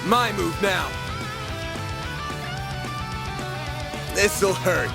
My move now. This'll hurt.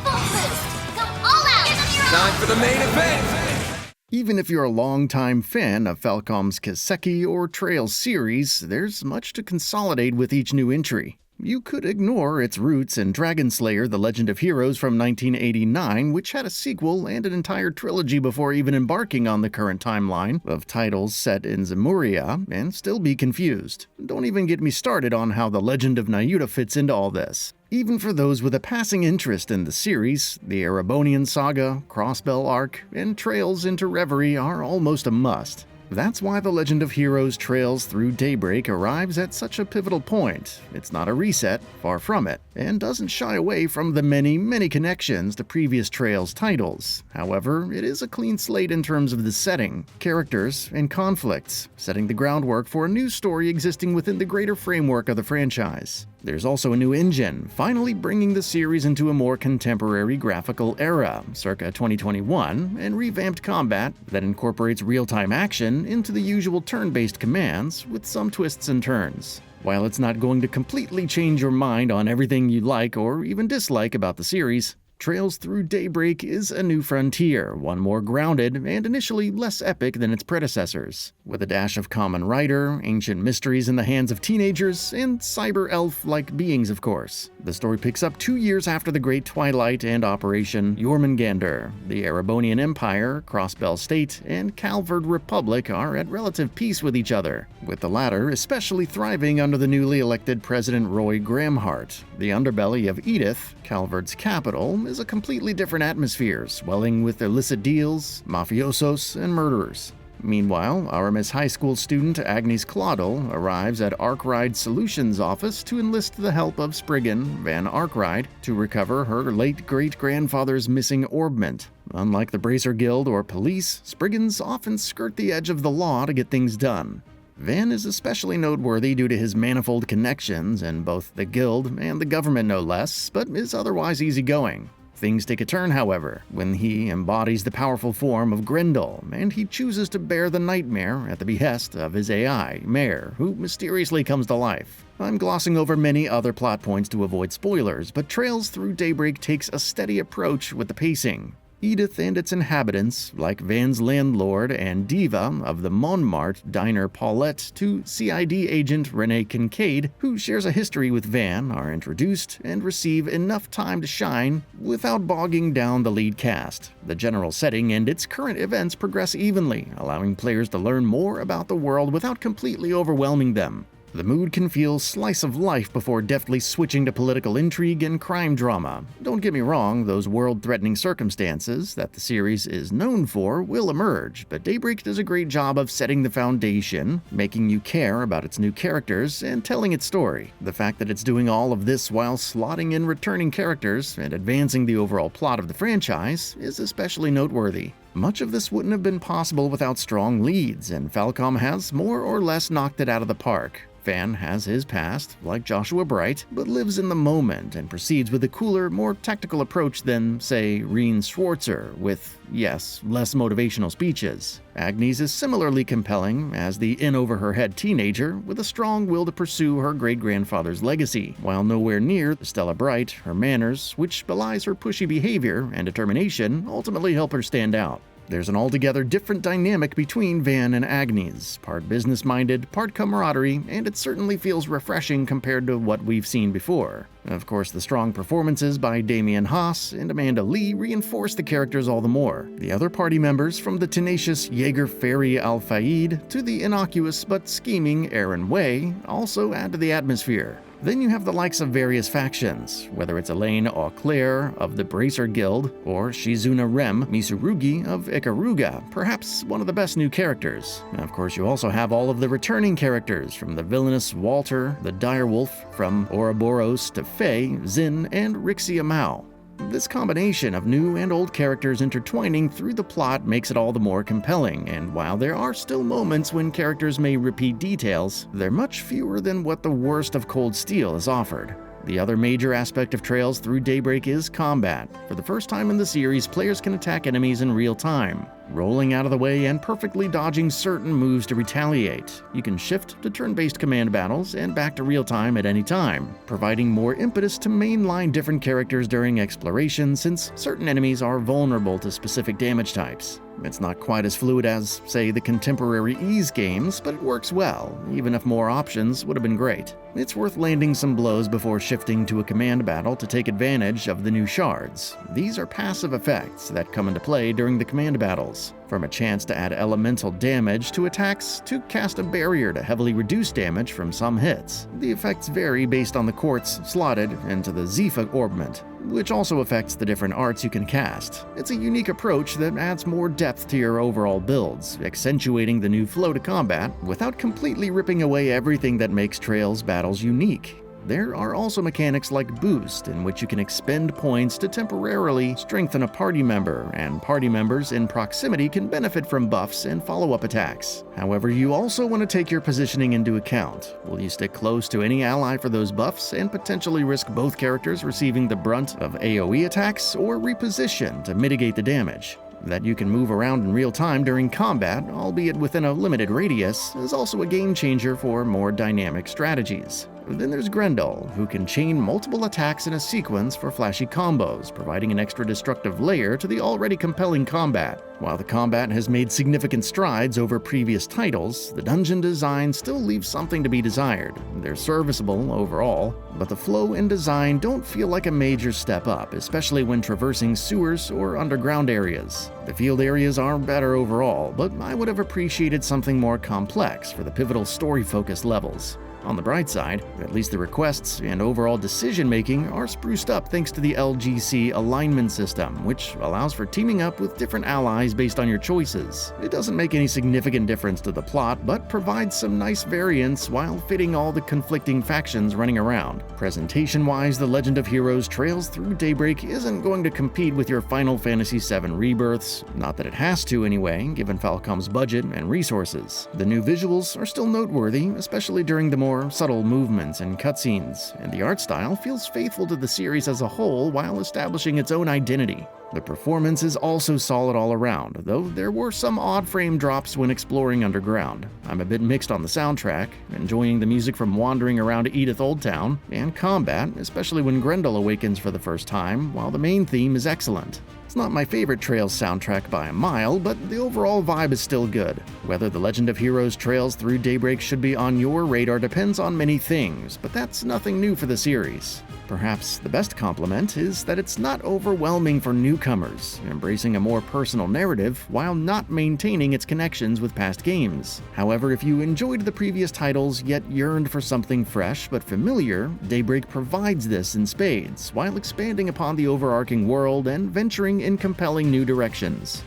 Full boost! Go all out! Time for the main event! Even if you're a longtime fan of Falcom's Kiseki or Trails series, there's much to consolidate with each new entry. You could ignore its roots in Dragon Slayer: The Legend of Heroes from 1989, which had a sequel and an entire trilogy before even embarking on the current timeline of titles set in Zemuria, and still be confused. Don't even get me started on how The Legend of Nayuta fits into all this. Even for those with a passing interest in the series, the Erebonian Saga, Crossbell arc, and Trails into Reverie are almost a must. That's why The Legend of Heroes Trails through Daybreak arrives at such a pivotal point. It's not a reset, far from it, and doesn't shy away from the many connections to previous Trails titles. However, it is a clean slate in terms of the setting, characters, and conflicts, setting the groundwork for a new story existing within the greater framework of the franchise. There's also a new engine, finally bringing the series into a more contemporary graphical era, circa 2021, and revamped combat that incorporates real-time action into the usual turn-based commands with some twists and turns. While it's not going to completely change your mind on everything you like or even dislike about the series, Trails through Daybreak is a new frontier, one more grounded and initially less epic than its predecessors, with a dash of Common Writer, ancient mysteries in the hands of teenagers, and cyber-elf-like beings, of course. The story picks up 2 years after the Great Twilight and Operation Jormungandr. The Erebonian Empire, Crossbell State, and Calvard Republic are at relative peace with each other, with the latter especially thriving under the newly elected President Roy Gramhart. The underbelly of Edith, Calvard's capital, is a completely different atmosphere, swelling with illicit deals, mafiosos, and murderers. Meanwhile, our Miss High School student Agnes Claudel arrives at Arkride Solutions' office to enlist the help of Spriggan, Van Arkride, to recover her late great-grandfather's missing orbment. Unlike the Bracer Guild or police, Spriggans often skirt the edge of the law to get things done. Van is especially noteworthy due to his manifold connections in both the guild and the government no less, but is otherwise easygoing. Things take a turn, however, when he embodies the powerful form of Grendel, and he chooses to bear the nightmare at the behest of his AI, Mare, who mysteriously comes to life. I'm glossing over many other plot points to avoid spoilers, but Trails through Daybreak takes a steady approach with the pacing. Edith and its inhabitants, like Van's landlord and diva of the Montmartre diner Paulette to CID agent Renee Kincaid, who shares a history with Van, are introduced and receive enough time to shine without bogging down the lead cast. The general setting and its current events progress evenly, allowing players to learn more about the world without completely overwhelming them. The mood can feel slice of life before deftly switching to political intrigue and crime drama. Don't get me wrong, those world-threatening circumstances that the series is known for will emerge, but Daybreak does a great job of setting the foundation, making you care about its new characters, and telling its story. The fact that it's doing all of this while slotting in returning characters and advancing the overall plot of the franchise is especially noteworthy. Much of this wouldn't have been possible without strong leads, and Falcom has more or less knocked it out of the park. Van has his past, like Joshua Bright, but lives in the moment and proceeds with a cooler, more tactical approach than, say, Reen Schwarzer, with, yes, less motivational speeches. Agnes is similarly compelling as the in-over-her-head teenager with a strong will to pursue her great-grandfather's legacy, while nowhere near Stella Bright, her manners, which belies her pushy behavior and determination, ultimately help her stand out. There's an altogether different dynamic between Van and Agnes, part business-minded, part camaraderie, and it certainly feels refreshing compared to what we've seen before. Of course, the strong performances by Damian Haas and Amanda Lee reinforce the characters all the more. The other party members, from the tenacious Jaeger Ferry Al-Fayed to the innocuous but scheming Aaron Way, also add to the atmosphere. Then you have the likes of various factions, whether it's Elaine Auclair of the Bracer Guild or Shizuna Rem Misurugi of Ikaruga, perhaps one of the best new characters. Of course, you also have all of the returning characters, from the villainous Walter, the Direwolf, from Ouroboros to Faye, Zin, and Rixia Mao. This combination of new and old characters intertwining through the plot makes it all the more compelling, and while there are still moments when characters may repeat details, they're much fewer than what the worst of Cold Steel has offered. The other major aspect of Trails through Daybreak is combat. For the first time in the series, players can attack enemies in real time. rolling out of the way and perfectly dodging certain moves to retaliate. You can shift to turn-based command battles and back to real-time at any time, providing more impetus to mainline different characters during exploration since certain enemies are vulnerable to specific damage types. It's not quite as fluid as, say, the contemporary Ease games, but it works well, even if more options would have been great. It's worth landing some blows before shifting to a command battle to take advantage of the new shards. These are passive effects that come into play during the command battles, from a chance to add elemental damage to attacks to cast a barrier to heavily reduce damage from some hits. The effects vary based on the quartz slotted into the Zephyr orbment, which also affects the different arts you can cast. It's a unique approach that adds more depth to your overall builds, accentuating the new flow to combat without completely ripping away everything that makes Trails battles unique. There are also mechanics like Boost, in which you can expend points to temporarily strengthen a party member, and party members in proximity can benefit from buffs and follow-up attacks. However, you also want to take your positioning into account. Will you stick close to any ally for those buffs and potentially risk both characters receiving the brunt of AoE attacks, or reposition to mitigate the damage? That you can move around in real time during combat, albeit within a limited radius, is also a game changer for more dynamic strategies. Then there's Grendel, who can chain multiple attacks in a sequence for flashy combos, providing an extra destructive layer to the already compelling combat. While the combat has made significant strides over previous titles, the dungeon design still leaves something to be desired. They're serviceable overall, but the flow and design don't feel like a major step up, especially when traversing sewers or underground areas. The field areas are better overall, but I would have appreciated something more complex for the pivotal story-focused levels. On the bright side, at least the requests and overall decision-making are spruced up thanks to the LGC Alignment system, which allows for teaming up with different allies based on your choices. It doesn't make any significant difference to the plot, but provides some nice variance while fitting all the conflicting factions running around. Presentation-wise, The Legend of Heroes Trails through Daybreak isn't going to compete with your Final Fantasy VII Rebirths, not that it has to anyway, given Falcom's budget and resources. The new visuals are still noteworthy, especially during the more subtle movements and cutscenes, and the art style feels faithful to the series as a whole while establishing its own identity. The performance is also solid all around, though there were some odd frame drops when exploring underground. I'm a bit mixed on the soundtrack, enjoying the music from wandering around Edith Old Town, and combat, especially when Grendel awakens for the first time, while the main theme is excellent. It's not my favorite Trails soundtrack by a mile, but the overall vibe is still good. Whether The Legend of Heroes Trails through Daybreak should be on your radar depends on many things, but that's nothing new for the series. Perhaps the best compliment is that it's not overwhelming for newcomers, embracing a more personal narrative while not maintaining its connections with past games. However, if you enjoyed the previous titles yet yearned for something fresh but familiar, Daybreak provides this in spades, while expanding upon the overarching world and venturing in compelling new directions.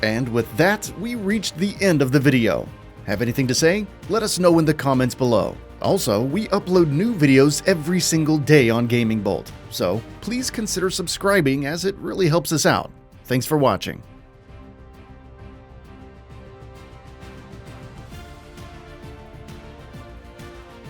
And with that, we reached the end of the video. Have anything to say? Let us know in the comments below. Also, we upload new videos every single day on GamingBolt, so please consider subscribing as it really helps us out. Thanks for watching.